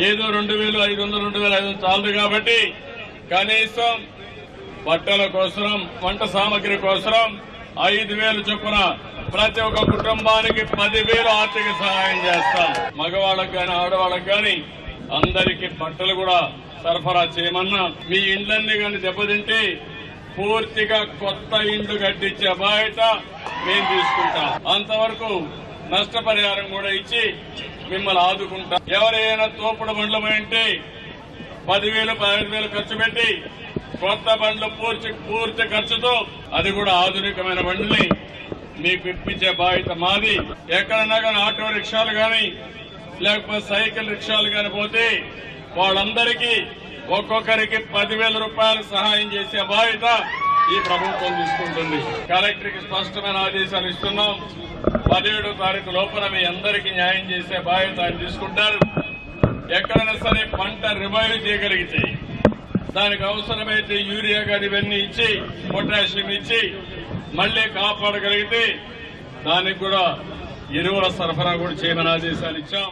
ఏదో 2,500 2,500 చాలదు కాబట్టి కనీసం బట్టల కోసం, వంట సామగ్రి కోసం 5,000 చొప్పున ప్రతి ఒక్క కుటుంబానికి 10,000 ఆర్థిక సహాయం చేస్తాం. మగవాళ్ళకు గాని ఆడవాళ్ళకు గాని అందరికీ బట్టలు కూడా సరఫరా చేయమన్నా. మీ ఇండ్లన్నీ గాని దెబ్బతింటే పూర్తిగా కొత్త ఇండ్లు కట్టించే బాధ్యత మేము తీసుకుంటాం. అంతవరకు నష్టపరిహారం కూడా ఇచ్చి మిమ్మల్ని ఆదుకుంటాం. ఎవరైనా తోపుడు బండ్లు ఉంటే 10,000 15,000 ఖర్చు పెట్టి కొత్త బండ్లు పూర్తి ఖర్చుతో అది కూడా ఆధునికమైన బండ్లని మీకు ఇప్పించే బాధ్యత మాది. ఎక్కడన్నా కానీ ఆటో రిక్షాలు కానీ లేకపోతే సైకిల్ రిక్షాలు కానీ పోతే వాళ్ళందరికీ ఒక్కొక్కరికి 10,000 రూపాయలు సహాయం చేసే బాధ్యత ఈ ప్రభుత్వం తీసుకుంటుంది. కలెక్టర్కి స్పష్టమైన ఆదేశాలు ఇస్తున్నాం. 17వ తారీఖు లోపల మీ అందరికీ న్యాయం చేసే బాధ్యత ఆయన తీసుకుంటారు. ఎక్కడైనా సరే పంట రివైవ్ చేయగలిగితే దానికి అవసరమైతే యూరియా గాని ఇవన్నీ ఇచ్చి పొటాషియం ఇచ్చి మళ్లీ కాపాడగలిగితే దానికి కూడా ఎరువుల సరఫరా కూడా చేయమని ఆదేశాలు ఇచ్చాం.